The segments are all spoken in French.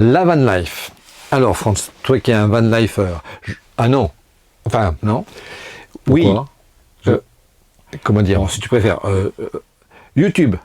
La van life. Alors, Franz, toi qui es un van lifer. Ah non. Enfin, non. Oui. Pourquoi Comment dire, si tu préfères. YouTube.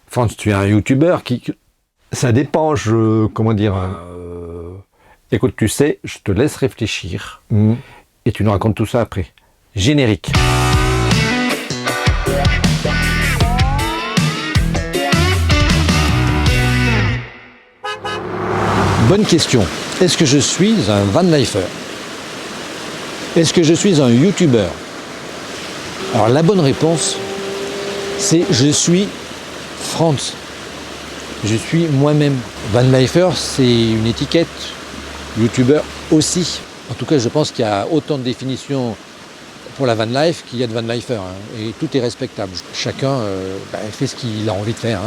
Franz, tu es un YouTuber qui. Ça dépend, comment dire. Écoute, tu sais, je te laisse réfléchir. Et tu nous racontes tout ça après. Générique. Bonne question. Est-ce que je suis un van lifer? Est-ce que je suis un YouTuber? Alors la bonne réponse, c'est je suis Franz. Je suis moi-même. Van lifer, c'est une étiquette. YouTuber aussi. En tout cas, je pense qu'il y a autant de définitions pour la van life qu'il y a de van lifer. Et tout est respectable. Chacun fait ce qu'il a envie de faire.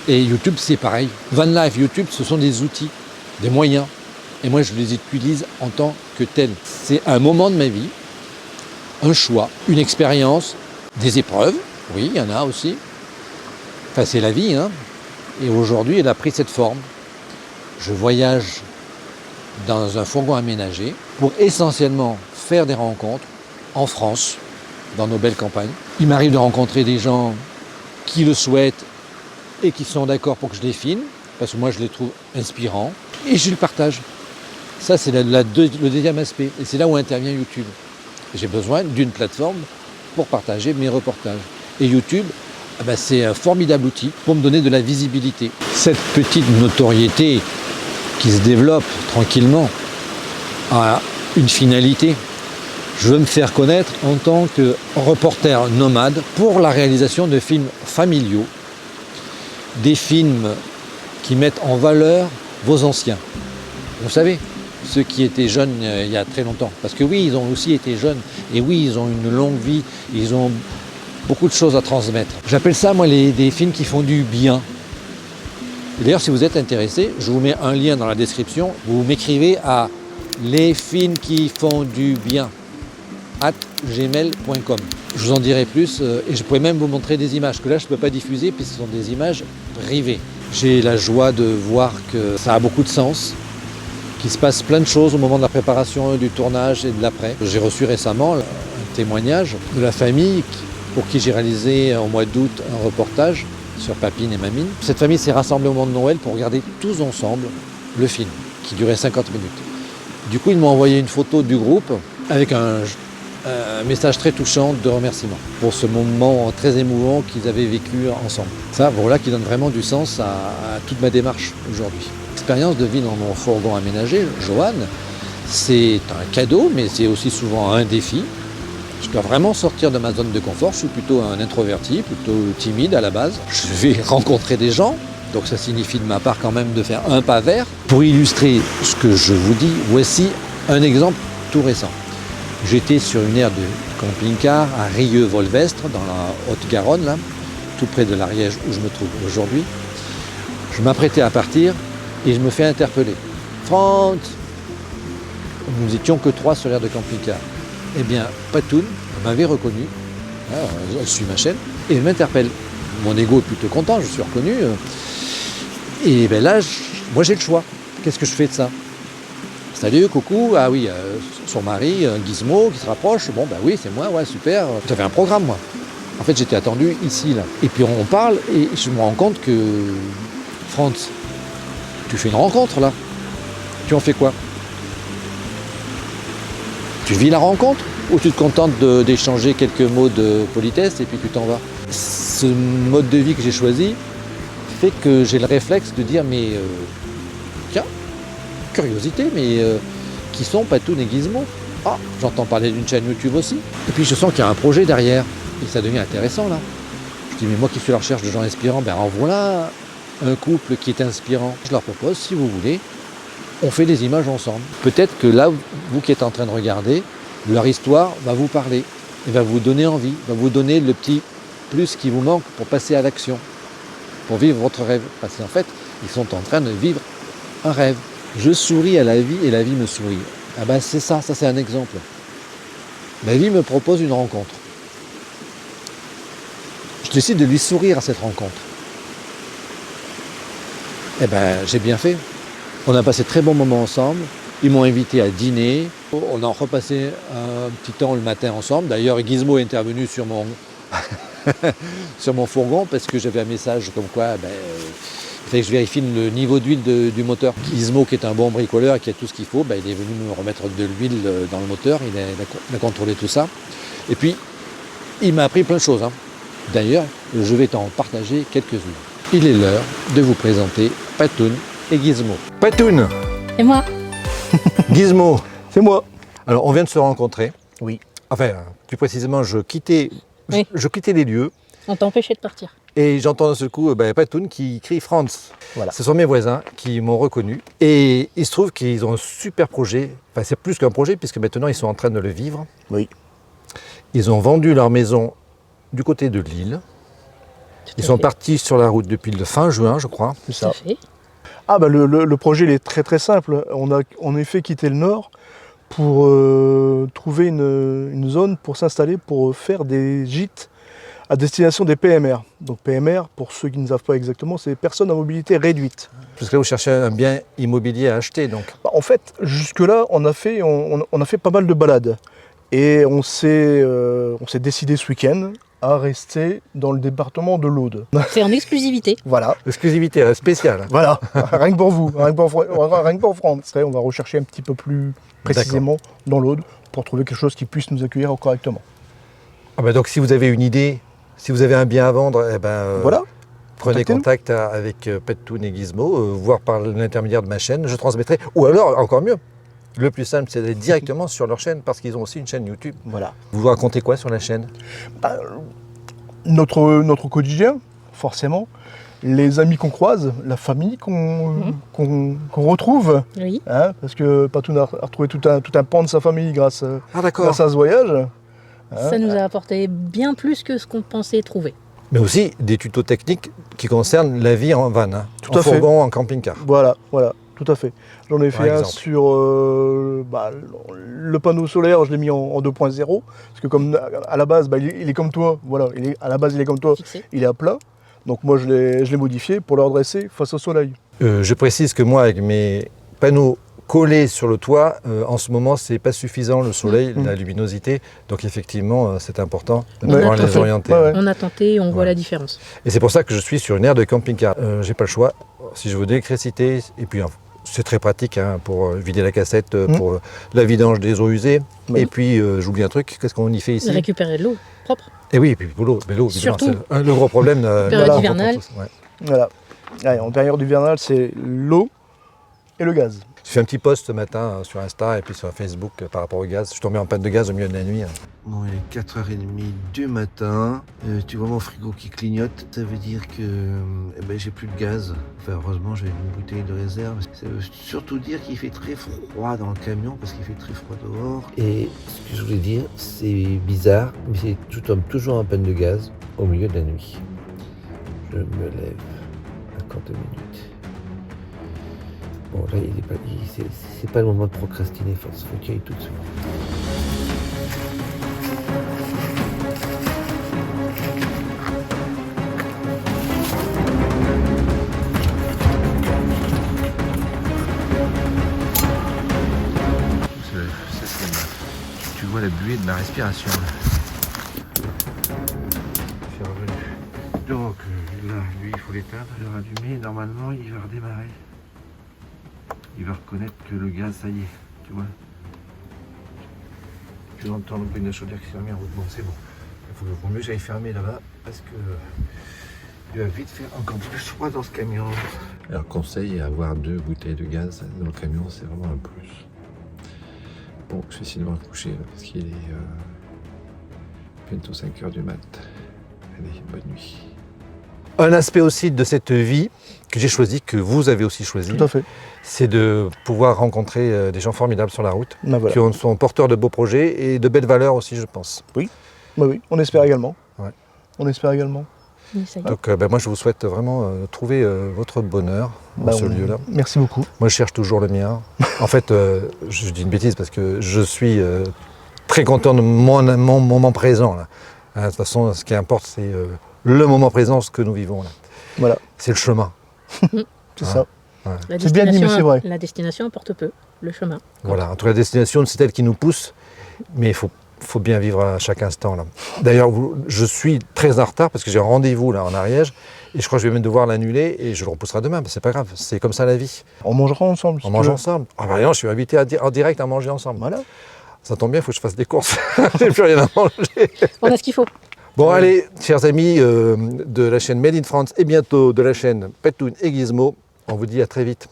Et YouTube, c'est pareil. Van life, YouTube, ce sont des outils, des moyens. Et moi, je les utilise en tant que tels. C'est un moment de ma vie, un choix, une expérience, des épreuves. Oui, il y en a aussi. Enfin, c'est la vie. Et aujourd'hui, elle a pris cette forme. Je voyage dans un fourgon aménagé pour essentiellement faire des rencontres en France, dans nos belles campagnes. Il m'arrive de rencontrer des gens qui le souhaitent et qui sont d'accord pour que je les filme, parce que moi, je les trouve inspirants, et je le partage. Ça, c'est le deuxième aspect. Et c'est là où intervient YouTube. J'ai besoin d'une plateforme pour partager mes reportages. Et YouTube, c'est un formidable outil pour me donner de la visibilité. Cette petite notoriété qui se développe tranquillement a une finalité. Je veux me faire connaître en tant que reporter nomade pour la réalisation de films familiaux, des films qui mettent en valeur vos anciens. Vous savez, ceux qui étaient jeunes il y a très longtemps. Parce que oui, ils ont aussi été jeunes. Et oui, ils ont une longue vie. Ils ont beaucoup de choses à transmettre. J'appelle ça, moi, des films qui font du bien. Et d'ailleurs, si vous êtes intéressé, je vous mets un lien dans la description. Vous m'écrivez à les films qui font du bien @gmail.com. Je vous en dirai plus et je pourrais même vous montrer des images que là, je ne peux pas diffuser puisque ce sont des images privées. J'ai la joie de voir que ça a beaucoup de sens, qu'il se passe plein de choses au moment de la préparation du tournage et de l'après. J'ai reçu récemment un témoignage de la famille pour qui j'ai réalisé au mois d'août un reportage sur Papine et Mamine. Cette famille s'est rassemblée au moment de Noël pour regarder tous ensemble le film qui durait 50 minutes. Du coup, ils m'ont envoyé une photo du groupe avec un message très touchant de remerciement pour ce moment très émouvant qu'ils avaient vécu ensemble. Ça, voilà, qui donne vraiment du sens à toute ma démarche aujourd'hui. L'expérience de vie dans mon fourgon aménagé, Johan, c'est un cadeau, mais c'est aussi souvent un défi. Je dois vraiment sortir de ma zone de confort. Je suis plutôt un introverti, plutôt timide à la base. Je vais rencontrer des gens, donc ça signifie de ma part quand même de faire un pas vers. Pour illustrer ce que je vous dis, voici un exemple tout récent. J'étais sur une aire de camping-car à Rieux-Volvestre, dans la Haute-Garonne, là, tout près de l'Ariège où je me trouve aujourd'hui. Je m'apprêtais à partir et je me fais interpeller. Franz, nous étions que 3 sur l'aire de camping-car. Eh bien, Patoun m'avait reconnu, elle suit ma chaîne, et elle m'interpelle. Mon ego est plutôt content, je suis reconnu. Et bien là, moi j'ai le choix. Qu'est-ce que je fais de ça? Salut, coucou, ah oui, son mari, Gizmo, qui se rapproche. Bon, oui, c'est moi, ouais, super. J'avais un programme, moi. En fait, j'étais attendu ici, là. Et puis on parle, et je me rends compte que, Franz, tu fais une rencontre, là. Tu en fais quoi? Tu vis la rencontre ou tu te contentes d'échanger quelques mots de politesse et puis tu t'en vas? Ce mode de vie que j'ai choisi fait que j'ai le réflexe de dire tiens, curiosité, mais qui sont Patoun et Gizmo? Ah, j'entends parler d'une chaîne YouTube aussi. Et puis je sens qu'il y a un projet derrière et ça devient intéressant là. Je dis mais moi qui suis à la recherche de gens inspirants, en voilà un couple qui est inspirant. Je leur propose, si vous voulez, on fait des images ensemble. Peut-être que là, vous qui êtes en train de regarder, leur histoire va vous parler et va vous donner envie, va vous donner le petit plus qui vous manque pour passer à l'action, pour vivre votre rêve. Parce qu'en fait, ils sont en train de vivre un rêve. Je souris à la vie et la vie me sourit. Ah c'est ça c'est un exemple. La vie me propose une rencontre. Je décide de lui sourire à cette rencontre. J'ai bien fait. On a passé de très bons moments ensemble. Ils m'ont invité à dîner. On a repassé un petit temps le matin ensemble. D'ailleurs, Gizmo est intervenu sur mon, sur mon fourgon parce que j'avais un message comme quoi il fallait que je vérifie le niveau d'huile du moteur. Gizmo, qui est un bon bricoleur et qui a tout ce qu'il faut, il est venu me remettre de l'huile dans le moteur. Il a contrôlé tout ça. Et puis, il m'a appris plein de choses. D'ailleurs, je vais t'en partager quelques-unes. Il est l'heure de vous présenter Patoun et Gizmo. Patoun, Et moi? Gizmo, C'est moi. alors on vient de se rencontrer. Oui. Enfin, plus précisément, je quittais les lieux On t'a empêché de partir. et j'entends d'un seul coup Patoun qui crie France. Voilà. Ce sont mes voisins qui m'ont reconnu et il se trouve qu'ils ont un super projet. Enfin, c'est plus qu'un projet puisque maintenant ils sont en train de le vivre. Oui. Ils ont vendu leur maison du côté de Lille. Ils sont partis sur la route depuis le fin juin, je crois. C'est Tout à ça. fait. Ah le projet il est très très simple. On a en effet quitté le nord pour trouver une zone pour s'installer, pour faire des gîtes à destination des PMR. Donc PMR, pour ceux qui ne savent pas exactement, c'est personnes à mobilité réduite. Parce que là, vous cherchez un bien immobilier à acheter, donc. En fait, jusque-là, on a fait pas mal de balades. Et on s'est décidé ce week-end à rester dans le département de l'Aude. C'est en exclusivité. Voilà. Exclusivité spéciale. Voilà, rien que pour vous, rien que pour France. On va rechercher un petit peu plus précisément dans l'Aude pour trouver quelque chose qui puisse nous accueillir correctement. Ah bah donc si vous avez une idée, si vous avez un bien à vendre, Voilà. prenez Contactez-nous. contact avec Patoun et Gizmo, voire par l'intermédiaire de ma chaîne, je transmettrai. Ou alors, encore mieux, le plus simple, c'est d'aller directement sur leur chaîne parce qu'ils ont aussi une chaîne YouTube. Voilà. Vous racontez quoi sur la chaîne? Notre quotidien, forcément, les amis qu'on croise, la famille qu'on retrouve, Oui. parce que Patoun a retrouvé tout un pan de sa famille grâce Ah d'accord. à ce voyage. Ça nous a apporté bien plus que ce qu'on pensait trouver. Mais aussi des tutos techniques qui concernent la vie en van, Tout en à fait. fourgon, en camping-car. Voilà, tout à fait. J'en ai Par fait un exemple. sur le panneau solaire, je l'ai mis en 2.0, parce que comme à la base, il est comme toi, voilà, à la base il est comme toi, Fixé. il est à plat. Donc moi je l'ai modifié pour le redresser face au soleil. Je précise que moi, avec mes panneaux collés sur le toit, en ce moment, c'est pas suffisant le soleil, la luminosité. Donc effectivement, c'est important de Ouais, pouvoir tout à les fait. orienter. Ouais. On a tenté, on voit Ouais. la différence. Et c'est pour ça que je suis sur une aire de camping-car. J'ai pas le choix. Si je veux de l'électricité, et puis c'est très pratique pour vider la cassette, pour la vidange des eaux usées. Oui. Et puis j'oublie un truc, qu'est-ce qu'on y fait ici? Récupérer de l'eau propre. Et oui, et puis l'eau, évidemment, Surtout. c'est le gros problème. Période qu'on hivernale. rencontre tous. Ouais. Voilà. Allez, en période hivernale, c'est l'eau et le gaz. J'ai fait un petit post ce matin sur Insta et puis sur Facebook par rapport au gaz. Je suis tombé en panne de gaz au milieu de la nuit. Bon, il est 4h30 du matin. Tu vois mon frigo qui clignote. Ça veut dire que j'ai plus de gaz. Enfin, heureusement, j'ai une bouteille de réserve. Ça veut surtout dire qu'il fait très froid dans le camion parce qu'il fait très froid dehors. Et ce que je voulais dire, c'est bizarre, mais je tombe toujours en panne de gaz au milieu de la nuit. Je me lève à 42 minutes. Bon, là, c'est pas le moment de procrastiner, faut qu'il y aille tout de suite. Tu vois la buée de ma respiration. Je suis revenu. Donc là, lui, il faut l'éteindre, je vais rallumer. Normalement, il va redémarrer. Il va reconnaître que le gaz, ça y est, tu vois. Je vais entendre le bruit de la chaudière qui s'est remis en route. Bon, c'est bon. Il vaut mieux que j'aille fermer là-bas parce que il va vite faire encore plus froid dans ce camion. Alors, conseil, avoir 2 bouteilles de gaz dans le camion, c'est vraiment un plus. Bon, je vais essayer de me recoucher là, parce qu'il est bientôt 5h du mat. Allez, bonne nuit. Un aspect aussi de cette vie que j'ai choisi, que vous avez aussi choisi, Tout à fait. c'est de pouvoir rencontrer des gens formidables sur la route, Ben voilà. qui sont porteurs de beaux projets et de belles valeurs aussi, je pense. Bah oui, on espère également. Ouais. On espère également. Oui, ça y est. Donc moi, je vous souhaite vraiment trouver votre bonheur dans ce lieu-là. Merci beaucoup. Moi, je cherche toujours le mien. En fait, je dis une bêtise parce que je suis très content de mon moment présent. Là. De toute façon, ce qui importe, c'est le moment présent, ce que nous vivons là. Voilà, C'est le chemin. c'est ça. Ouais. C'est bien dit, mais c'est vrai. La destination importe peu, le chemin. Voilà, entre la destination, c'est elle qui nous pousse, mais il faut bien vivre à chaque instant. Là. D'ailleurs, je suis très en retard parce que j'ai un rendez-vous là en Ariège et je crois que je vais même devoir l'annuler et je le repousserai demain, mais c'est pas grave, c'est comme ça la vie. On mangera ensemble. si On tu mange veux. ensemble. Ah bah non, je suis invité en direct à manger ensemble. Voilà. Ça tombe bien, il faut que je fasse des courses. J'ai plus rien à manger. On a ce qu'il faut. Bon, allez, chers amis de la chaîne Made in France et bientôt de la chaîne Petoun et Gizmo, on vous dit à très vite.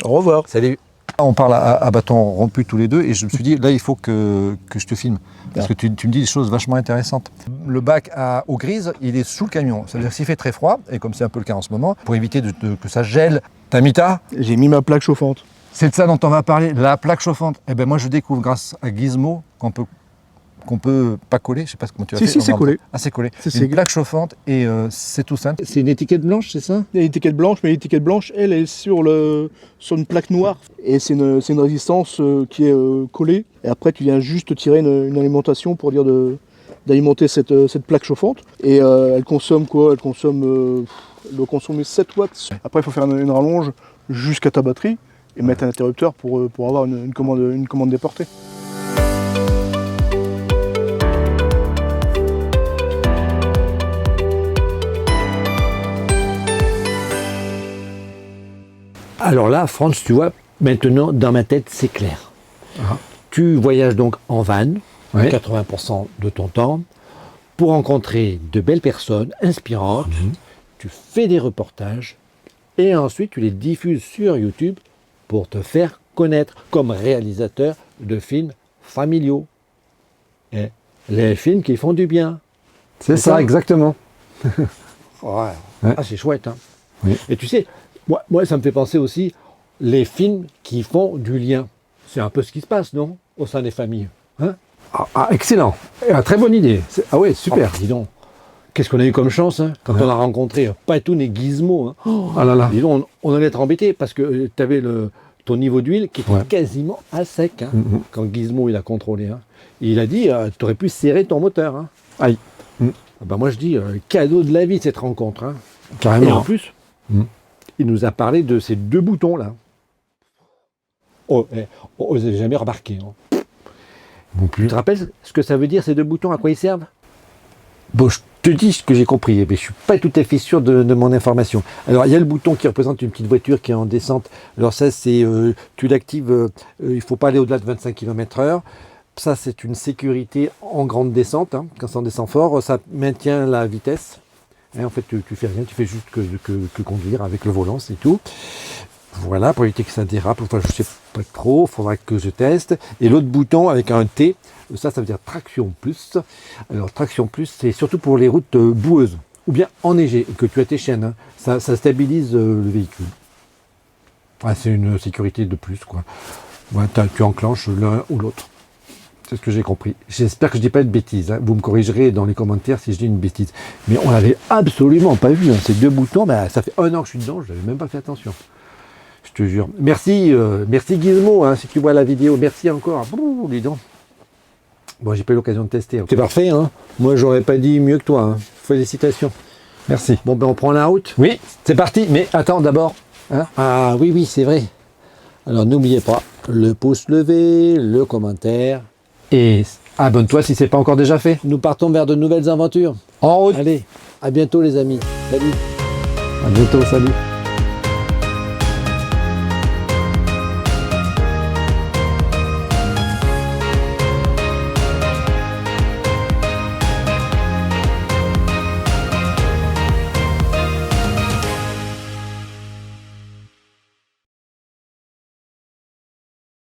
Au revoir. Salut. On parle à bâton rompu tous les deux et je me suis dit, là, il faut que je te filme. Parce que tu me dis des choses vachement intéressantes. Le bac à eau grise, il est sous le camion. Ça veut dire que s'il fait très froid, et comme c'est un peu le cas en ce moment, pour éviter que ça gèle, t'as mis J'ai mis ma plaque chauffante. c'est de ça dont on va parler, la plaque chauffante. Eh ben moi, je découvre grâce à Gizmo qu'on peut pas coller, je sais pas comment tu as Si, fait. si, c'est collé. Ah, c'est collé. C'est Une plaque chauffante et c'est tout simple. C'est une étiquette blanche, c'est ça? Il y a l'étiquette blanche, mais l'étiquette blanche, elle est sur une plaque noire. Et c'est une résistance qui est collée. Et après, tu viens juste tirer une alimentation pour dire d'alimenter cette plaque chauffante. Et elle consomme quoi? Elle doit consommer 7 watts. Après, il faut faire une rallonge jusqu'à ta batterie et mettre un interrupteur pour avoir une commande déportée. Alors là, France, tu vois, maintenant, dans ma tête, c'est clair. Tu voyages donc en van, 80% de ton temps, pour rencontrer de belles personnes inspirantes. Tu fais des reportages et ensuite tu les diffuses sur YouTube pour te faire connaître comme réalisateur de films familiaux. Et les films qui font du bien. C'est ça, exactement. Ouais. Ouais. Ah, c'est chouette. Hein. Oui. Et tu sais, moi, ça me fait penser aussi les films qui font du lien. C'est un peu ce qui se passe, non? Au sein des familles. Hein? Excellent. Très bonne idée. Ah ouais, super, dis donc. Qu'est-ce qu'on a eu comme chance hein, quand on a rencontré Patoun et Gizmo. Hein. Ah là là. Dis donc, on allait être embêté parce que tu avais ton niveau d'huile qui était quasiment à sec hein, quand Gizmo il a contrôlé. Hein. Et il a dit, tu aurais pu serrer ton moteur. Hein. Aïe. Ah bah moi je dis, cadeau de la vie cette rencontre. Hein. Carrément. Et en plus, il nous a parlé de ces 2 boutons là. Oh, vous n'avez jamais remarqué. Hein. Non plus. Tu te rappelles ce que ça veut dire ces 2 boutons, à quoi ils servent? Bon, je te dis ce que j'ai compris, mais je ne suis pas tout à fait sûr de mon information. Alors, il y a le bouton qui représente une petite voiture qui est en descente. Alors ça, c'est tu l'actives, il ne faut pas aller au-delà de 25 km/h. Ça, c'est une sécurité en grande descente. Hein. Quand ça en descend fort, ça maintient la vitesse. Et en fait, tu fais rien, tu fais juste que conduire avec le volant, c'est tout. Voilà, pour éviter que ça dérape. Enfin, je ne sais pas trop, il faudra que je teste. Et l'autre bouton avec un T, ça veut dire traction plus. Alors, traction plus, c'est surtout pour les routes boueuses ou bien enneigées, que tu as tes chaînes. Hein. Ça stabilise le véhicule. Ah, c'est une sécurité de plus, quoi. Ouais, tu enclenches l'un ou l'autre. C'est ce que j'ai compris. J'espère que je ne dis pas de bêtises. Hein. Vous me corrigerez dans les commentaires si je dis une bêtise. Mais on l'avait absolument pas vu. Hein. Ces 2 boutons, ça fait 1 an que je suis dedans, je n'avais même pas fait attention. Je te jure. Merci, merci Gizmo, hein, si tu vois la vidéo. Merci encore. Bouh, dis donc. Bon, j'ai pas eu l'occasion de tester. C'est parfait, hein. Moi, j'aurais pas dit mieux que toi. Hein. Félicitations. Merci. Bon, ben, on prend la route. Oui, c'est parti. Mais attends, d'abord. Hein? Ah oui, c'est vrai. Alors, n'oubliez pas, le pouce levé, le commentaire. Et abonne-toi si c'est pas encore déjà fait. Nous partons vers de nouvelles aventures. En route. Allez, à bientôt les amis. Salut. À bientôt, salut.